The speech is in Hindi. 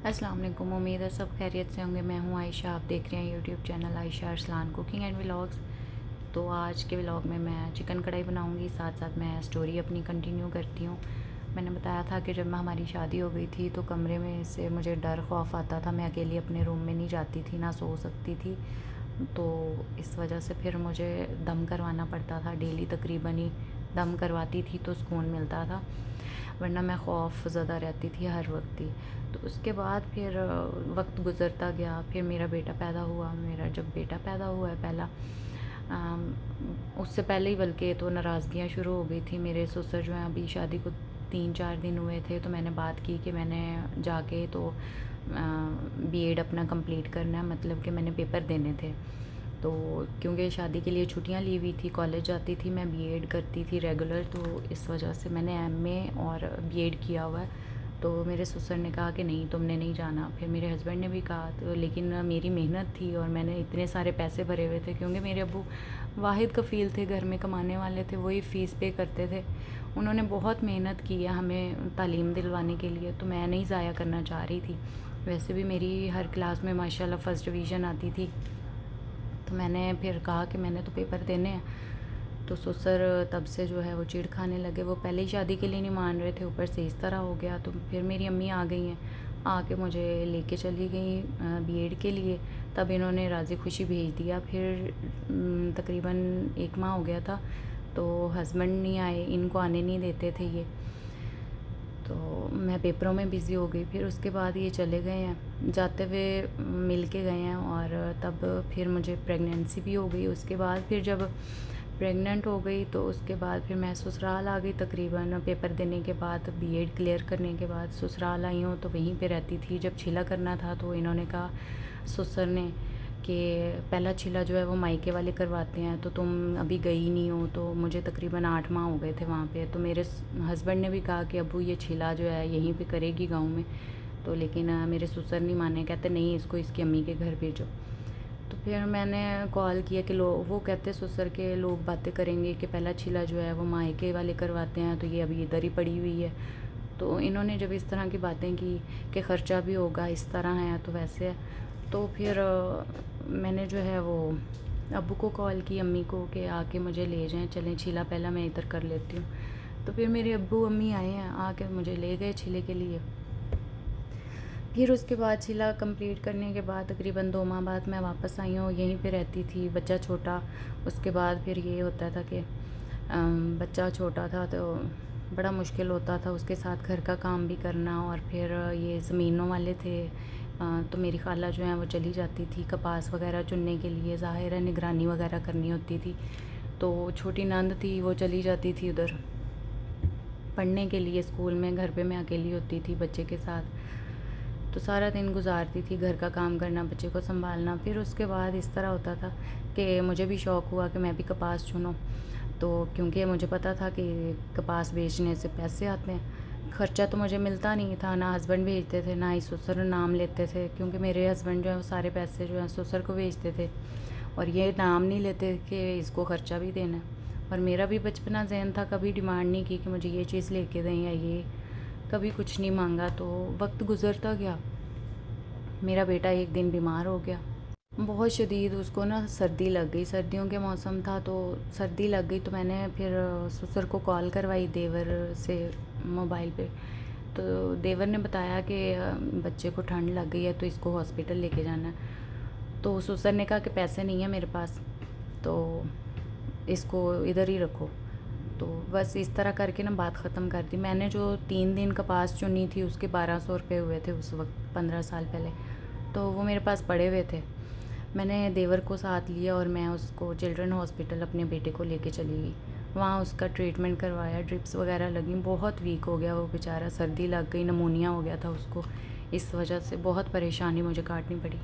अस्सलाम वालेकुम। उम्मीद है सब खैरियत से होंगे। मैं हूँ आयशा, आप देख रहे हैं YouTube channel Ayesha Arsalan cooking and vlogs. तो आज के व्लॉग में मैं चिकन कढ़ाई बनाऊँगी, साथ साथ मैं स्टोरी अपनी कंटिन्यू करती हूँ। मैंने बताया था कि जब हमारी शादी हो गई थी तो कमरे में से मुझे डर खौफ आता था, मैं अकेली अपने रूम में नहीं जाती थी, ना सो सकती थी। तो इस वजह से फिर मुझे दम करवाना पड़ता था, डेली तकरीबन ही दम करवाती थी तो सुकून मिलता था, वरना मैं खौफ ज़्यादा रहती थी हर वक्त ही। तो उसके बाद फिर वक्त गुज़रता गया, फिर मेरा बेटा पैदा हुआ। मेरा जब बेटा पैदा हुआ है पहला, उससे पहले ही बल्कि तो नाराज़गियाँ शुरू हो गई थी। मेरे ससुर जो हैं, अभी शादी को 3-4 दिन हुए थे तो मैंने बात की कि मैंने जाके तो बीएड अपना कंप्लीट करना है, मतलब कि मैंने पेपर देने थे। तो क्योंकि शादी के लिए छुट्टियां ली हुई थी, कॉलेज जाती थी, मैं बीएड करती थी रेगुलर, तो इस वजह से मैंने एमए और बीएड किया हुआ है। तो मेरे ससुर ने कहा कि नहीं, तुमने नहीं जाना। फिर मेरे हस्बैंड ने भी कहा, तो लेकिन मेरी मेहनत थी और मैंने इतने सारे पैसे भरे हुए थे, क्योंकि मेरे अब्बू वाहिद कफ़ील थे, घर में कमाने वाले थे, वही फ़ीस पे करते थे। उन्होंने बहुत मेहनत की है हमें तालीम दिलवाने के लिए, तो मैं नहीं ज़ाया करना चाह रही थी। वैसे भी मेरी हर क्लास में माशाल्लाह फ़र्स्ट डिवीज़न आती थी। तो मैंने फिर कहा कि मैंने तो पेपर देने हैं। तो ससुर तब से जो है वो चिढ़ खाने लगे। वो पहले ही शादी के लिए नहीं मान रहे थे, ऊपर से इस तरह हो गया। तो फिर मेरी अम्मी आ गई हैं, आके मुझे लेके चली गई बीएड के लिए। तब इन्होंने राज़ी खुशी भेज दिया। फिर तकरीबन 1 माह हो गया था, तो हस्बैंड नहीं आए, इनको आने नहीं देते थे ये। तो मैं पेपरों में बिज़ी हो गई। फिर उसके बाद ये चले गए हैं, जाते हुए मिल के गए हैं, और तब फिर मुझे प्रेगनेंसी भी हो गई। उसके बाद फिर जब प्रेग्नेंट हो गई तो उसके बाद फिर मैं ससुराल आ गई। तकरीबन पेपर देने के बाद, बीएड क्लियर करने के बाद ससुराल आई हूँ, तो वहीं पे रहती थी। जब छिला करना था तो इन्होंने कहा, ससुर ने, कि पहला छिला जो है वो मायके वाले करवाते हैं, तो तुम अभी गई नहीं हो। तो मुझे तकरीबन 8 माह हो गए थे वहाँ पे। तो मेरे हस्बैंड ने भी कहा कि अबू ये छिला जो है यहीं पे करेगी गांव में। तो लेकिन मेरे ससुर नहीं माने, कहते नहीं, इसको इसकी अम्मी के घर भेजो। तो फिर मैंने कॉल किया कि वो कहते ससुर के लोग बातें करेंगे कि पहला छिला जो है वो मायके वाले करवाते हैं, तो ये अभी इधर ही पड़ी हुई है। तो इन्होंने जब इस तरह की बातें की कि ख़र्चा भी होगा, इस तरह है तो वैसे है, तो फिर मैंने जो है वो अब्बू को कॉल की, अम्मी को, कि आके मुझे ले जाएं, चलें छिला पहला मैं इधर कर लेती हूँ। तो फिर मेरे अब्बू अम्मी आए हैं, आके मुझे ले गए छिले के लिए। फिर उसके बाद छिला कंप्लीट करने के बाद तकरीबन 2 माह बाद मैं वापस आई हूँ, यहीं पे रहती थी, बच्चा छोटा। उसके बाद फिर ये होता था कि बच्चा छोटा था तो बड़ा मुश्किल होता था उसके साथ घर का काम भी करना। और फिर ये ज़मीनों वाले थे, तो मेरी खाला जो है वो चली जाती थी कपास वगैरह चुनने के लिए, ज़ाहिर है निगरानी वगैरह करनी होती थी। तो छोटी नंद थी, वो चली जाती थी उधर पढ़ने के लिए स्कूल में, घर पे मैं अकेली होती थी बच्चे के साथ। तो सारा दिन गुजारती थी, घर का काम करना, बच्चे को संभालना। फिर उसके बाद इस तरह होता था कि मुझे भी शौक़ हुआ कि मैं भी कपास चुनूँ। तो क्योंकि मुझे पता था कि कपास बेचने से पैसे आते हैं। ख़र्चा तो मुझे मिलता नहीं था, ना हस्बैंड भेजते थे, ना ही ससुर नाम लेते थे, क्योंकि मेरे हस्बैंड जो है वो सारे पैसे जो हैं ससुर को भेजते थे, और ये नाम नहीं लेते कि इसको ख़र्चा भी देना है। और मेरा भी बचपना ज़हन था, कभी डिमांड नहीं की कि मुझे ये चीज़ लेके दें या ये, कभी कुछ नहीं मांगा। तो वक्त गुज़रता गया, मेरा बेटा एक दिन बीमार हो गया, बहुत शदीद। उसको ना सर्दी लग गई, सर्दियों के मौसम था तो सर्दी लग गई। तो मैंने फिर ससुर को कॉल करवाई देवर से मोबाइल पे। तो देवर ने बताया कि बच्चे को ठंड लग गई है तो इसको हॉस्पिटल लेके जाना है। तो ससुर ने कहा कि पैसे नहीं है मेरे पास, तो इसको इधर ही रखो। तो बस इस तरह करके ना बात ख़त्म कर दी। मैंने जो 3 दिन कपास चुनी थी उसके 1200 रुपये हुए थे उस वक्त, 15 साल पहले। तो वो मेरे पास पड़े हुए थे। मैंने देवर को साथ लिया और मैं उसको चिल्ड्रन हॉस्पिटल अपने बेटे को लेके चली गई। वहाँ उसका ट्रीटमेंट करवाया, ड्रिप्स वगैरह लगी। बहुत वीक हो गया वो बेचारा, सर्दी लग गई, नमूनिया हो गया था उसको। इस वजह से बहुत परेशानी मुझे काटनी पड़ी।